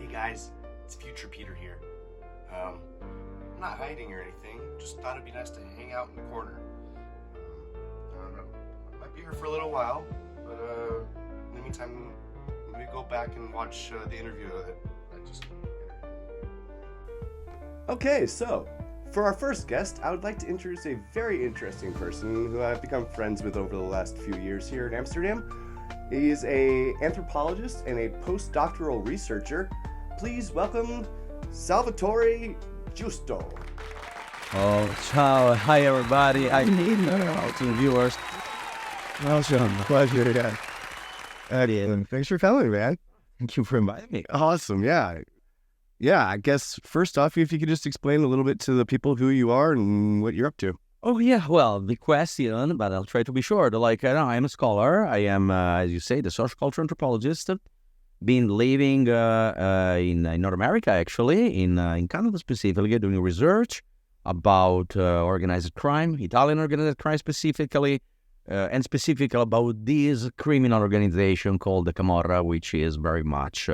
Hey guys, it's Future Peter here. I'm not hiding or anything, just thought it'd be nice to hang out in the corner. I don't know, I might be here for a little while, but in the meantime, let me go back and watch the interview that I just... Okay, so for our first guest, I would like to introduce a very interesting person who I've become friends with over the last few years here in Amsterdam. He is an anthropologist and a postdoctoral researcher. Please welcome Salvatore Giusto. Oh, ciao. Hi, everybody. I need to viewers. Awesome. Pleasure. Thanks for coming, man. Thank you for inviting me. Awesome. Yeah, I guess first off, if you could just explain a little bit to the people who you are and what you're up to. Oh, yeah. Well, the question, but I'll try to be short. I'm a scholar. I am, as you say, the social culture anthropologist. Been living in North America, actually, in Canada specifically, doing research about organized crime, Italian organized crime specifically, and specifically about this criminal organization called the Camorra, which is very much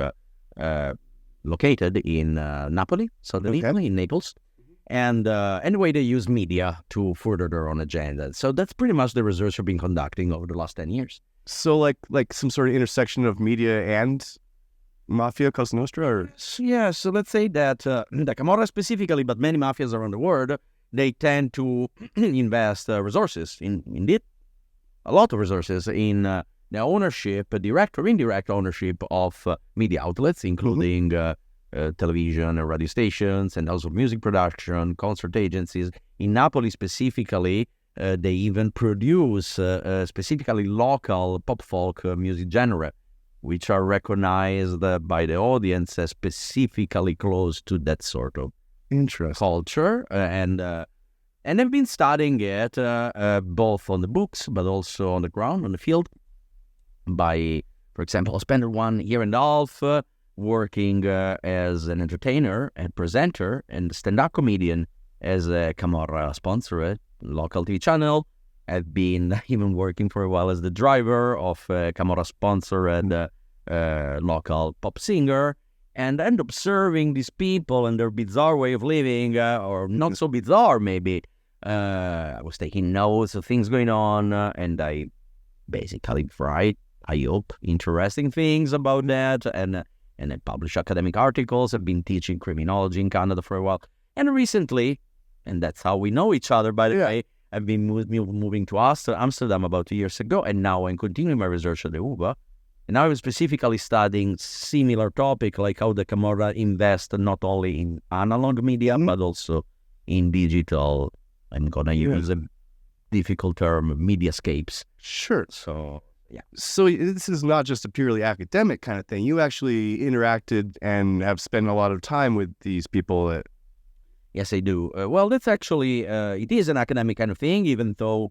located in Napoli, southern Italy, in Naples. And anyway, they use media to further their own agenda. So that's pretty much the research I've been conducting over the last 10 years. So like some sort of intersection of media and Mafia, Cosa Nostra? Or? Yeah, so let's say that the Camorra specifically, but many mafias around the world, they tend to invest resources, indeed, a lot of resources in the ownership, direct or indirect ownership of media outlets, including television, radio stations, and also music production, concert agencies. In Napoli specifically, they even produce specifically local pop folk music genre, which are recognized by the audience as specifically close to that sort of culture. And I've been studying it both on the books, but also on the ground, on the field. For example, I spent 1 year and a half working as an entertainer and presenter and stand-up comedian as a Camorra sponsor, local TV channel. I've been even working for a while as the driver of a Camorra sponsor and local pop singer, and observing these people and their bizarre way of living, or not so bizarre maybe. I was taking notes of things going on, and I basically write, I hope, interesting things about that, and I publish academic articles. I've been teaching criminology in Canada for a while. And recently, and that's how we know each other, by the way, I've been moving to Amsterdam about 2 years ago, and now I'm continuing my research at the UBA. And now I'm specifically studying similar topic, like how the Camorra invest not only in analog media, but also in digital. I'm going to use a difficult term, mediascapes. Sure. So... yeah. So this is not just a purely academic kind of thing. You actually interacted and have spent a lot of time with these people. Yes, I do. Well, that's actually, it is an academic kind of thing, even though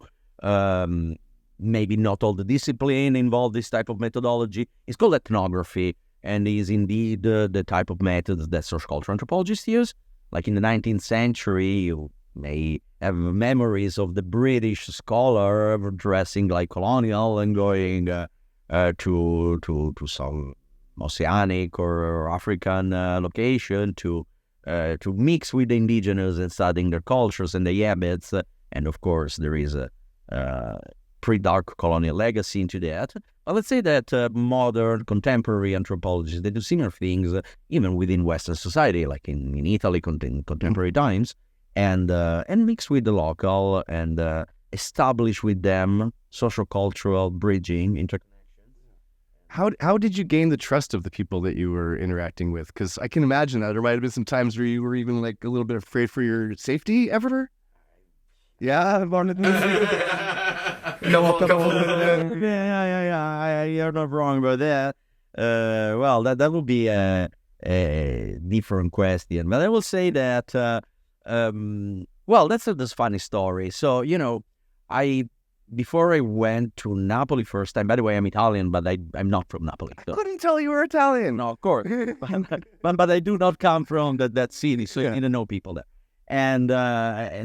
maybe not all the discipline involved this type of methodology. It's called ethnography, and is indeed the type of methods that social culture anthropologists use. Like in the 19th century, you may have memories of the British scholar dressing like colonial and going to some oceanic or African location to mix with the indigenous and studying their cultures and their habits. And of course, there is a pre-dark colonial legacy into that. But let's say that modern, contemporary anthropologists, they do similar things even within Western society, like in Italy, contemporary times. And mix with the local and establish with them social cultural bridging interconnection. How did you gain the trust of the people that you were interacting with? Because I can imagine that there might have been some times where you were even like a little bit afraid for your safety ever. Yeah, Yeah, you're not wrong about that. Well, that would be a different question, but I will say that. Well, that's a funny story. So, before I went to Napoli first time, by the way, I'm Italian, but I'm not from Napoli. So. I couldn't tell you were Italian. No, of course. but I do not come from that city, so you need to know people there. And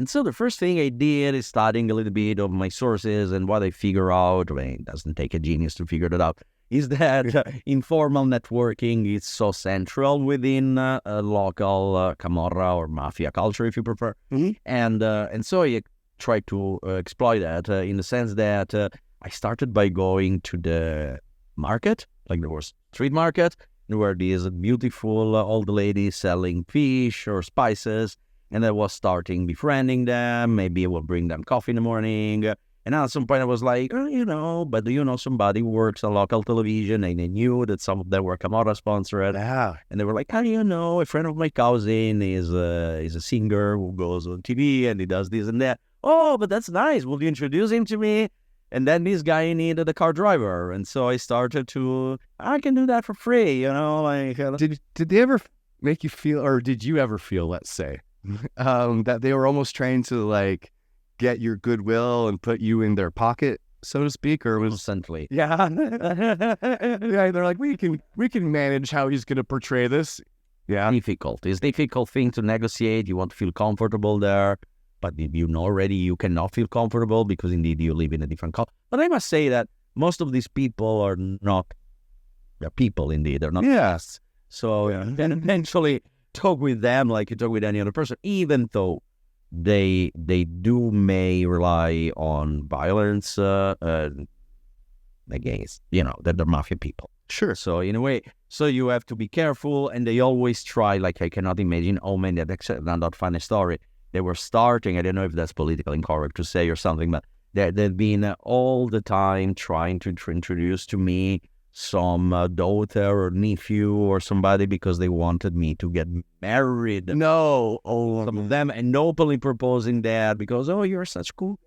so the first thing I did is studying a little bit of my sources and what I figure out. I mean, it doesn't take a genius to figure that out. is that informal networking is so central within a local camorra or mafia culture, if you prefer. Mhm. And so I try to exploit that in the sense that I started by going to the market, like there was street market, where these beautiful old ladies selling fish or spices, and I was starting befriending them. Maybe I will bring them coffee in the morning. And at some point I was like, oh, but do you know somebody who works on local television? And I knew that some of them were Camorra sponsored. Yeah. And they were like, how do you know? A friend of my cousin is a singer who goes on TV and he does this and that. Oh, but that's nice. Will you introduce him to me? And then this guy needed a car driver. And so I started I can do that for free, like... Did they ever make you feel, or did you ever feel, let's say, that they were almost trying to, like, get your goodwill and put you in their pocket, so to speak, or was... Constantly. Yeah. Yeah, they're like, we can manage how he's going to portray this. Yeah. Difficult. It's a difficult thing to negotiate. You want to feel comfortable there. But you know already you cannot feel comfortable because indeed you live in a different culture. But I must say that most of these people are not, they're people indeed. They're not. Yes. So then eventually talk with them like you talk with any other person, even though they may rely on violence against, that they're mafia people. Sure. So in a way, so you have to be careful, and they always try, like I cannot imagine, oh man, that's not funny story. They were starting, I don't know if that's politically incorrect to say or something, but they've been all the time trying to introduce to me some daughter or nephew or somebody because they wanted me to get married. No. Some of them, and openly proposing that because, oh, you're such cool.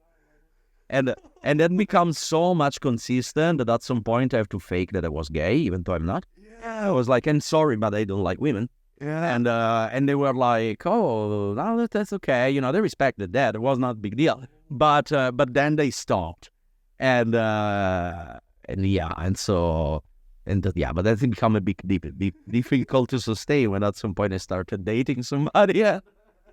And that becomes so much consistent that at some point I have to fake that I was gay, even though I'm not. Yeah, I was like, I'm sorry, but I don't like women. Yeah. And they were like, oh, no, that's okay. They respected that. It was not a big deal. But then they stopped. But that become a big difficult to sustain when at some point I started dating somebody. Yeah.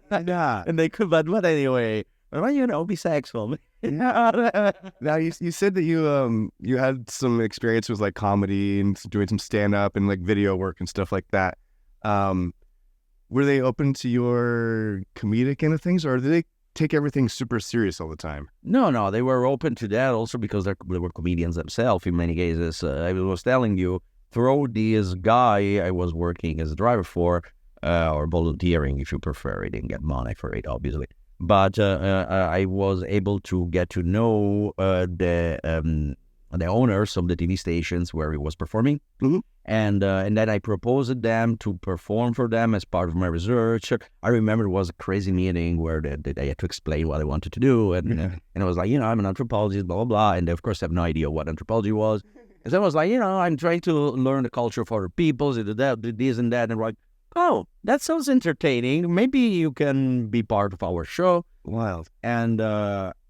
And they could, but anyway, be sexual. Now you said that you had some experience with like comedy and doing some stand up and like video work and stuff like that. Were they open to your comedic end of things, or did they take everything super serious all the time? No, they were open to that also because they were comedians themselves in many cases. I was telling you, through this guy I was working as a driver for, or volunteering if you prefer. I didn't get money for it, obviously. But I was able to get to know the owners of the TV stations where he was performing. Mm-hmm. And then I proposed them to perform for them as part of my research. I remember it was a crazy meeting where they had to explain what I wanted to do. And I was like, I'm an anthropologist, blah, blah, blah. And they, of course, have no idea what anthropology was. And so I was like, I'm trying to learn the culture of other peoples, did this and that. And like, oh, that sounds entertaining. Maybe you can be part of our show. Wild.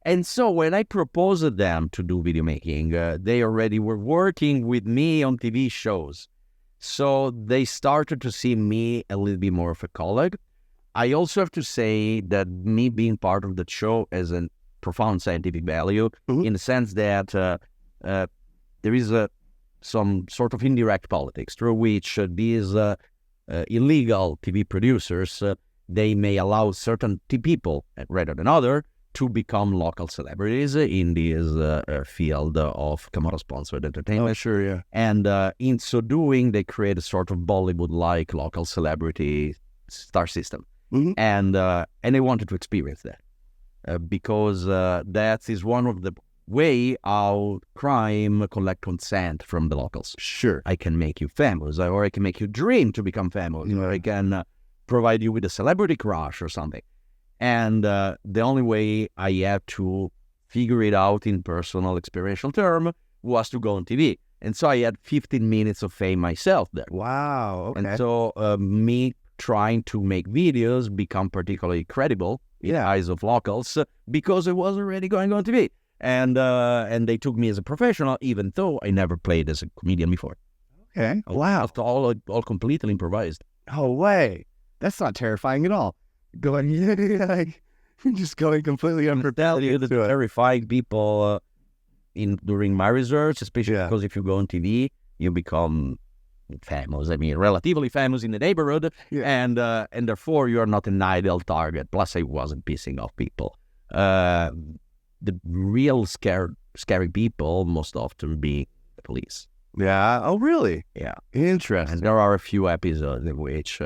And so when I proposed them to do video making, they already were working with me on TV shows. So they started to see me a little bit more of a colleague. I also have to say that me being part of the show has a profound scientific value in the sense that there is some sort of indirect politics through which these illegal TV producers, they may allow certain people rather than others to become local celebrities in this field of Camorra-sponsored entertainment. Oh, sure, yeah. And in so doing, they create a sort of Bollywood-like local celebrity star system. Mm-hmm. And they wanted to experience that because that is one of the way how crime collect consent from the locals. Sure. I can make you famous, or I can make you dream to become famous, or I can provide you with a celebrity crush or something. And the only way I had to figure it out in personal experiential term was to go on TV. And so I had 15 minutes of fame myself there. Wow. Okay. And so me trying to make videos become particularly credible in the eyes of locals because I was already going on TV. And they took me as a professional, even though I never played as a comedian before. Okay. Wow. All completely improvised. Oh, way. That's not terrifying at all. Going, like, just going completely unprepared. The terrifying people during my research, especially because if you go on TV, you become famous. I mean, relatively famous in the neighborhood, and therefore you are not an ideal target. Plus, I wasn't pissing off people. The real scary people most often be the police. Yeah. Oh, really? Yeah. Interesting. And there are a few episodes in which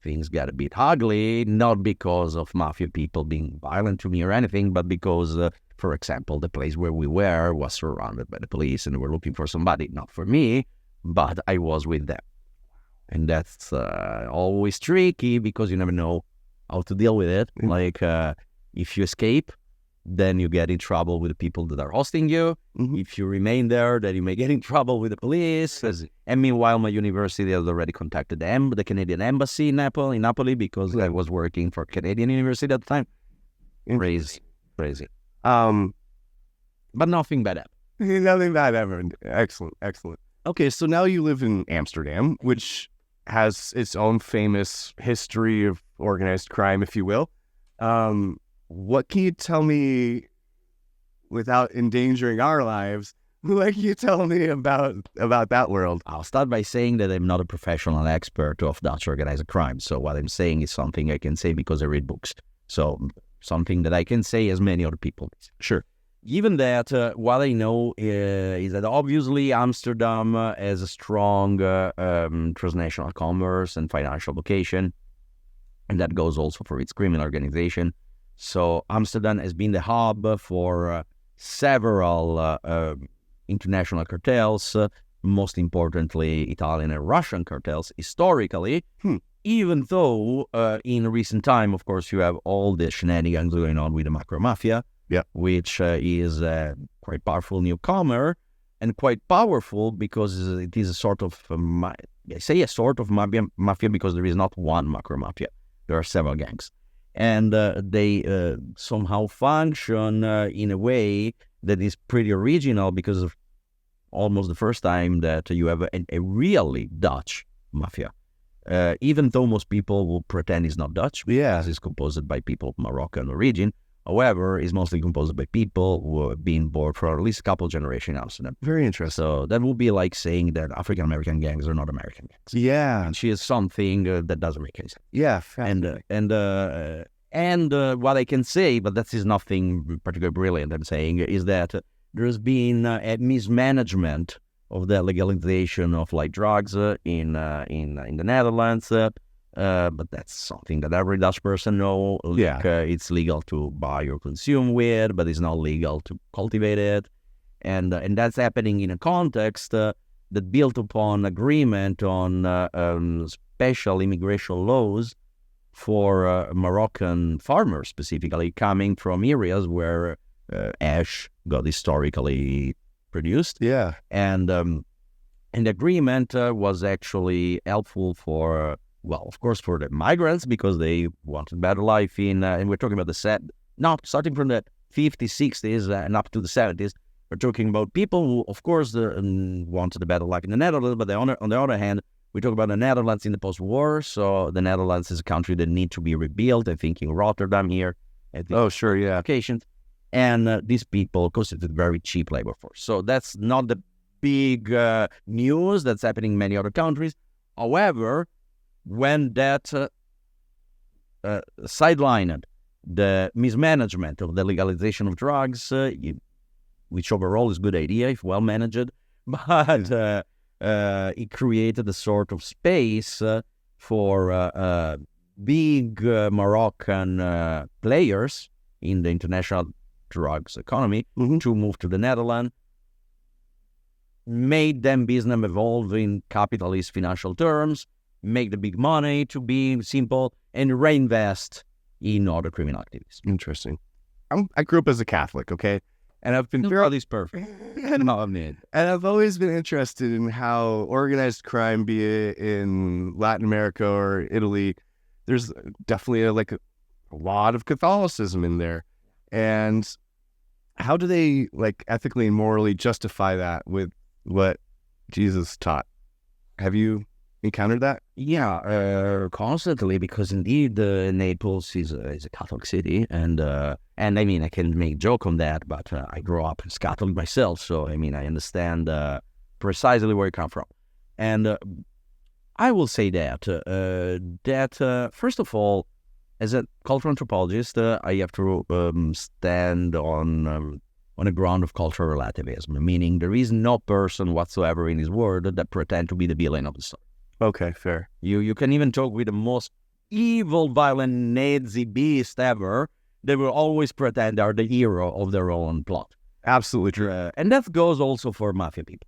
things get a bit ugly, not because of mafia people being violent to me or anything, but because, for example, the place where we were was surrounded by the police and they were looking for somebody, not for me, but I was with them. And that's always tricky because you never know how to deal with it. Mm. Like, if you escape, then you get in trouble with the people that are hosting you. Mhm. If you remain there, then you may get in trouble with the police. And meanwhile, my university has already contacted the Canadian embassy in Napoli, because I was working for Canadian university at the time. Crazy. But nothing bad happened. Nothing bad ever. Excellent. Okay, so now you live in Amsterdam, which has its own famous history of organized crime, if you will. What can you tell me, without endangering our lives, what can you tell me about that world? I'll start by saying that I'm not a professional expert of Dutch organized crime. So what I'm saying is something I can say because I read books. So something that I can say as many other people. Sure. Given that, what I know is that obviously Amsterdam has a strong transnational commerce and financial vocation, and that goes also for its criminal organization. So Amsterdam has been the hub for several international cartels, most importantly Italian and Russian cartels historically, even though in recent time, of course, you have all the shenanigans going on with the macro mafia, which is a quite powerful newcomer, and quite powerful because it is a sort of, I say a sort of mafia because there is not one macro mafia. There are several gangs. And they somehow function in a way that is pretty original because of almost the first time that you have a really Dutch mafia. Even though most people will pretend it's not Dutch, as it's composed by people of Moroccan origin. However, it's mostly composed by people who have been born for at least a couple generations in Amsterdam. Very interesting. So that would be like saying that African-American gangs are not American gangs. Yeah. And she is something that doesn't make any sense. Yeah. And what I can say, but that is nothing particularly brilliant, I'm saying, is that there's been a mismanagement of the legalization of light drugs in the Netherlands. But that's something that every Dutch person knows. It's legal to buy or consume weed, but it's not legal to cultivate it. And that's happening in a context that built upon agreement on special immigration laws for Moroccan farmers, specifically coming from areas where ash got historically produced. Yeah. And the agreement was actually helpful for, of course, for the migrants because they wanted better life in, and we're talking about starting from the 50s, 60s, and up to the 70s. We're talking about people who, of course, wanted a better life in the Netherlands, but on the other hand, we talk about the Netherlands in the post-war, so the Netherlands is a country that needs to be rebuilt. I think in Rotterdam here. Locations. And these people constitute very cheap labor force. So that's not the big news that's happening in many other countries. However, when that sidelined the mismanagement of the legalization of drugs, which overall is a good idea if well managed, but it created a sort of space for big Moroccan players in the international drugs economy to move to the Netherlands, made them business evolve in capitalist financial terms, make the big money to be simple, and reinvest in other criminal activities. Interesting. I grew up as a Catholic, okay? And I've been Nobody's perfect. and I've always been interested in how organized crime, be it in Latin America or Italy, there's definitely a lot of Catholicism in there. And how do they ethically and morally justify that with what Jesus taught? Have you encountered that? Yeah, constantly, because indeed Naples is a Catholic city, and I mean I can make a joke on that, but I grew up as Catholic myself, so I mean I understand precisely where you come from. And I will say that first of all, as a cultural anthropologist, I have to stand on a ground of cultural relativism, meaning there is no person whatsoever in this world that pretend to be the villain of the story. Okay, fair. You can even talk with the most evil, violent Nazi beast ever. They will always pretend they are the hero of their own plot. Absolutely true. And that goes also for mafia people.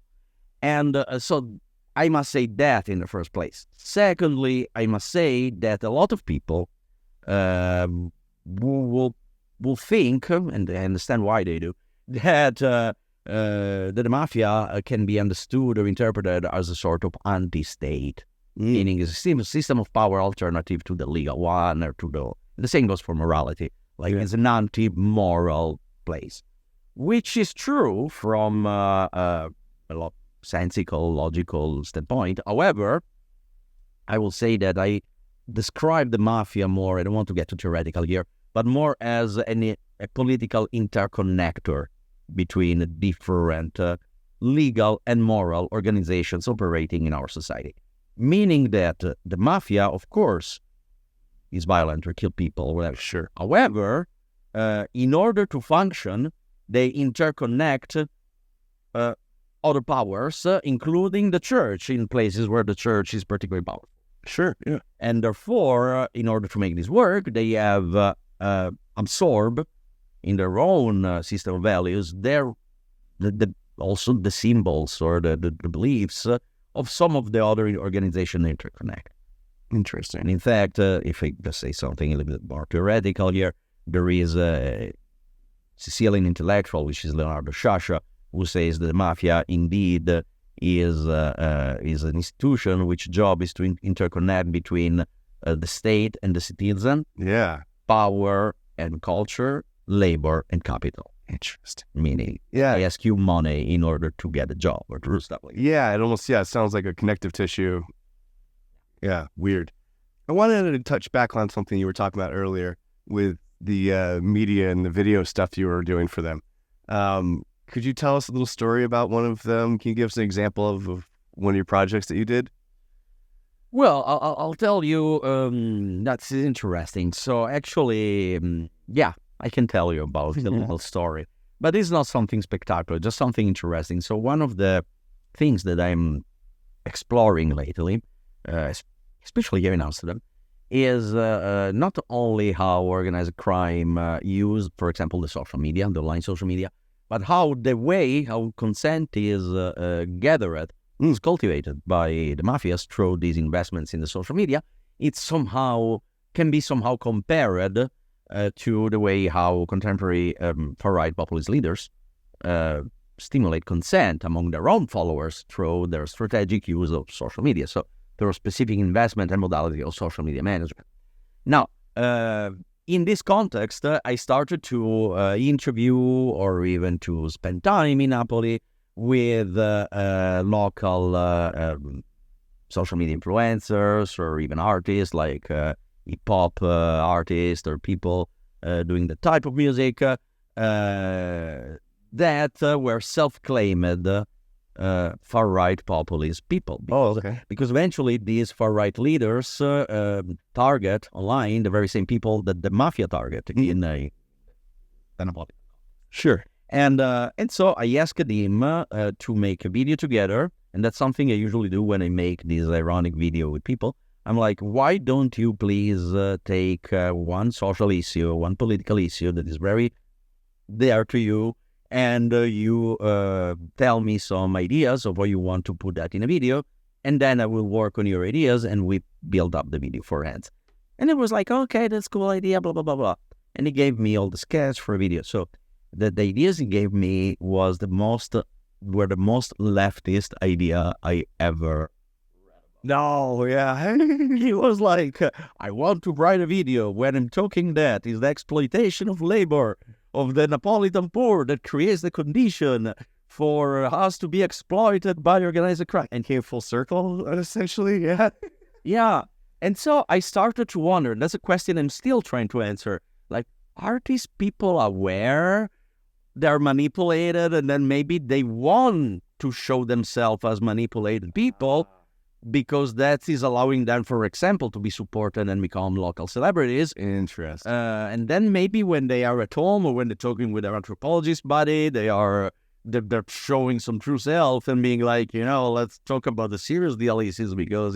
And so I must say that in the first place. Secondly, I must say that a lot of people will think, and I understand why they do, that the mafia can be understood or interpreted as a sort of anti-state, meaning it's a system of power alternative to the legal one, or to the same goes for morality, like it's an anti-moral place, which is true from a sensical, logical standpoint. However, I will say that I describe the mafia more, I don't want to get too theoretical here, but more as a political interconnector between different legal and moral organizations operating in our society. Meaning that the mafia, of course, is violent or kill people or whatever. Sure. However, in order to function, they interconnect other powers, including the church, in places where the church is particularly powerful. Sure, yeah. And therefore, in order to make this work, they have absorbed in their own system of values also the symbols or the beliefs of some of the other organizations interconnect. Interesting. And in fact, if I just say something a little bit more theoretical here, there is a Sicilian intellectual, which is Leonardo Sciascia, who says that the mafia indeed is an institution which job is to interconnect between the state and the citizen, power and culture, labor and capital. Interesting. Meaning, I ask you money in order to get a job or to do stuff like that. Yeah, it sounds like a connective tissue. Yeah, weird. I wanted to touch back on something you were talking about earlier with the media and the video stuff you were doing for them. Could you tell us a little story about one of them? Can you give us an example of one of your projects that you did? Well, I'll tell you, that's interesting. So actually, I can tell you about the little story. But it's not something spectacular, just something interesting. So one of the things that I'm exploring lately, especially here in Amsterdam, is not only how organized crime use, for example, the social media, the online social media, but how consent is gathered, is cultivated by the mafias through these investments in the social media. It can be somehow compared to the way how contemporary far-right populist leaders stimulate consent among their own followers through their strategic use of social media. So there are specific investment and modality of social media management. Now, in this context, I started to interview or even to spend time in Napoli with local social media influencers or even artists like hip-hop artists or people doing the type of music that were self-claimed far-right populist people. Because eventually these far-right leaders target online the very same people that the mafia target in a Napoli. Sure. And so I asked him to make a video together, and that's something I usually do when I make this ironic video with people. I'm like, why don't you please take one social issue, one political issue that is very dear to you, and you tell me some ideas of how you want to put that in a video, and then I will work on your ideas, and we build up the video forehand. And it was like, okay, that's a cool idea, blah, blah, blah, blah. And he gave me all the sketch for a video. So the ideas he gave me were the most leftist idea I ever. No, yeah. He was like, I want to write a video when I'm talking that is the exploitation of labor of the Napolitan poor that creates the condition for us to be exploited by organized crime. And came full circle, essentially, yeah. Yeah. And so I started to wonder, and that's a question I'm still trying to answer. Like, are these people aware they're manipulated and then maybe they want to show themselves as manipulated people, because that is allowing them, for example, to be supported and become local celebrities. Interesting. And then maybe when they are at home or when they're talking with their anthropologist buddy, they're showing some true self and being like, let's talk about the serious dialysis because,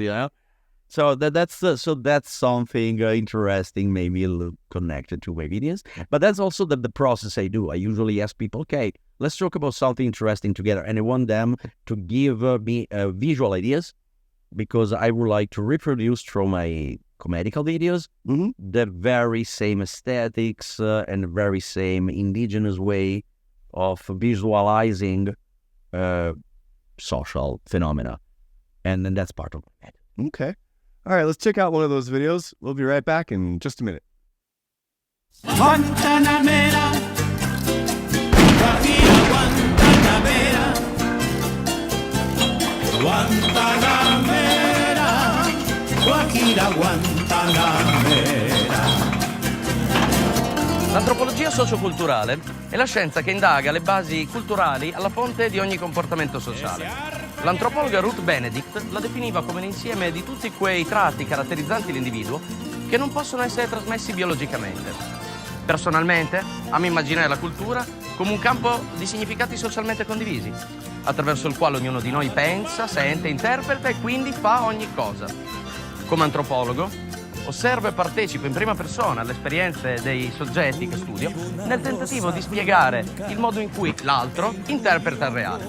So that's something interesting, maybe a little connected to my videos. But that's also the process I do. I usually ask people, okay, let's talk about something interesting together. And I want them to give me visual ideas, because I would like to reproduce through my comedical videos the very same aesthetics and the very same indigenous way of visualizing social phenomena. And then that's part of it. Okay. All right, let's check out one of those videos. We'll be right back in just a minute. Guantanamera, Guajira, Guantanamera, Guantanamera, Guajira, Guantanamera. L'antropologia socioculturale è la scienza che indaga le basi culturali alla fonte di ogni comportamento sociale. L'antropologa Ruth Benedict la definiva come l'insieme di tutti quei tratti caratterizzanti l'individuo che non possono essere trasmessi biologicamente. Personalmente, amo immaginare la cultura come un campo di significati socialmente condivisi, attraverso il quale ognuno di noi pensa, sente, interpreta e quindi fa ogni cosa. Come antropologo, osservo e partecipo in prima persona alle esperienze dei soggetti che studio nel tentativo di spiegare il modo in cui l'altro interpreta il reale,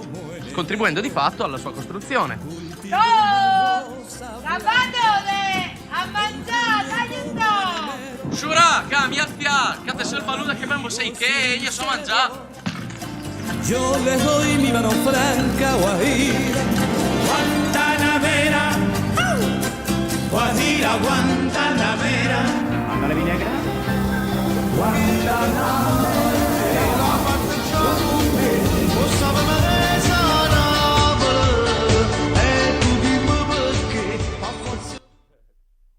contribuendo di fatto alla sua costruzione. Salvatore, a mangiare, aiuto! Shura, cambia il fiat, che te sei il baluda che abbiamo sei che io so mangiare. Yo le doy mi mano franca, Guajira, Guantanamera, Guajira, Guantanamera. Ándale, mi negra.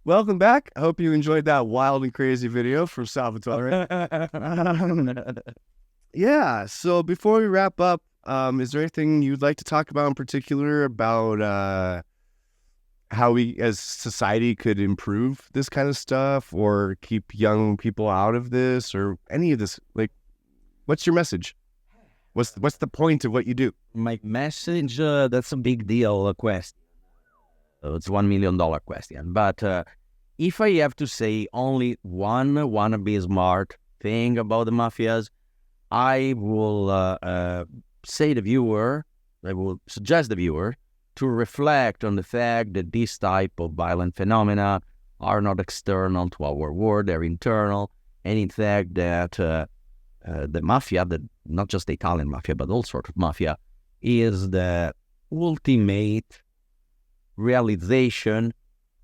Welcome back. I hope you enjoyed that wild and crazy video from Salvatore. Yeah, so before we wrap up, is there anything you'd like to talk about in particular about how we as society could improve this kind of stuff or keep young people out of this or any of this? Like, what's your message? What's the point of what you do? My message, that's a big deal question. It's $1 million question. But if I have to say only one wannabe smart thing about the mafias, I will say the viewer, I will suggest the viewer to reflect on the fact that this type of violent phenomena are not external to our world, they're internal, and in fact that the mafia, not just the Italian mafia, but all sorts of mafia, is the ultimate realization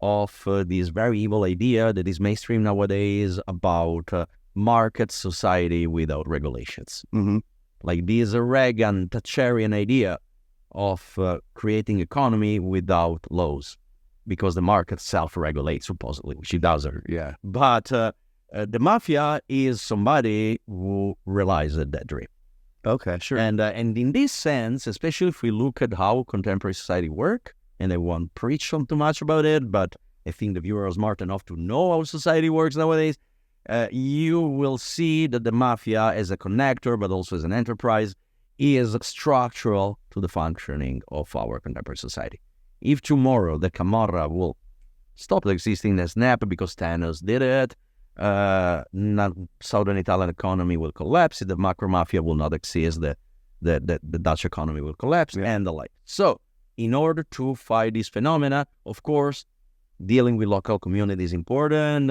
of this very evil idea that is mainstream nowadays about market society without regulations. Mm-hmm. Like this Reagan Thatcherian idea of creating economy without laws, because the market self-regulates supposedly, which it doesn't. Yeah. But the mafia is somebody who realized that dream. Okay, sure. And in this sense, especially if we look at how contemporary society work, and I won't preach on too much about it, but I think the viewer is smart enough to know how society works nowadays, you will see that the mafia as a connector, but also as an enterprise, is structural to the functioning of our contemporary society. If tomorrow the Camorra will stop existing as snap because Thanos did it, Southern Italian economy will collapse, the macro mafia will not exist, the Dutch economy will collapse, and the like. So, in order to fight this phenomena, of course, dealing with local community is important,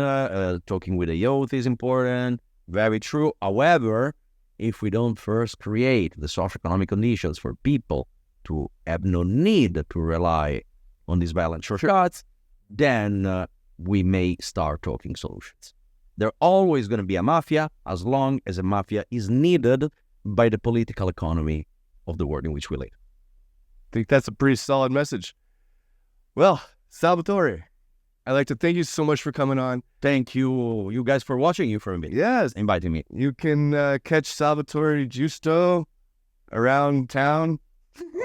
talking with the youth is important, very true. However, if we don't first create the socio-economic conditions for people to have no need to rely on these violent shortcuts, then we may start talking solutions. There's always going to be a mafia as long as a mafia is needed by the political economy of the world in which we live. I think that's a pretty solid message. Well, Salvatore, I'd like to thank you so much for coming on. Thank you guys for watching, you for inviting me. You can catch Salvatore Giusto around town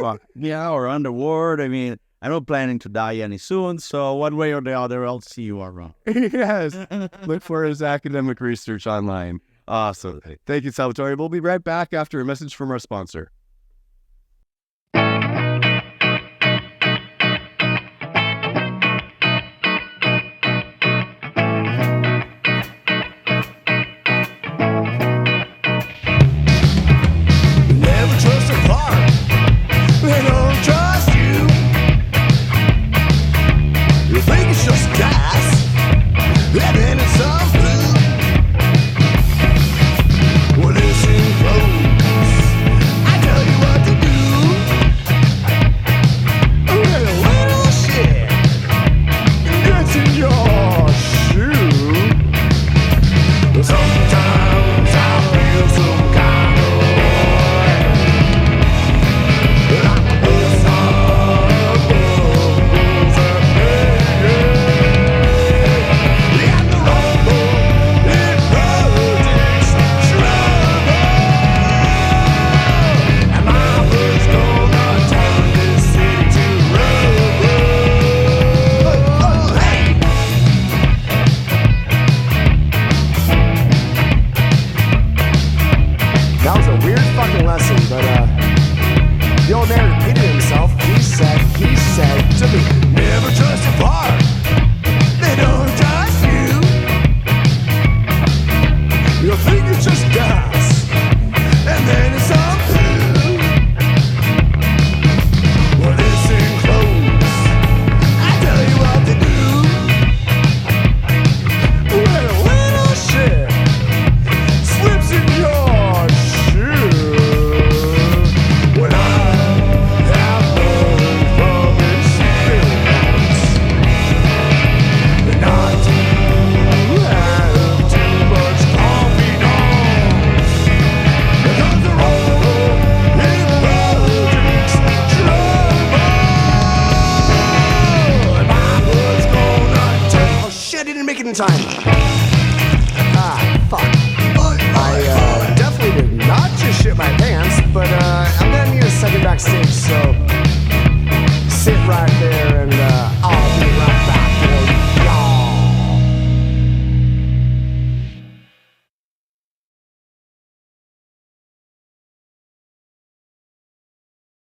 Well, yeah, or underworld. I mean, I'm not planning to die any soon, so one way or the other, I'll see you around. Yes. Look for his academic research online. Awesome. Thank you, Salvatore. We'll be right back after a message from our sponsor.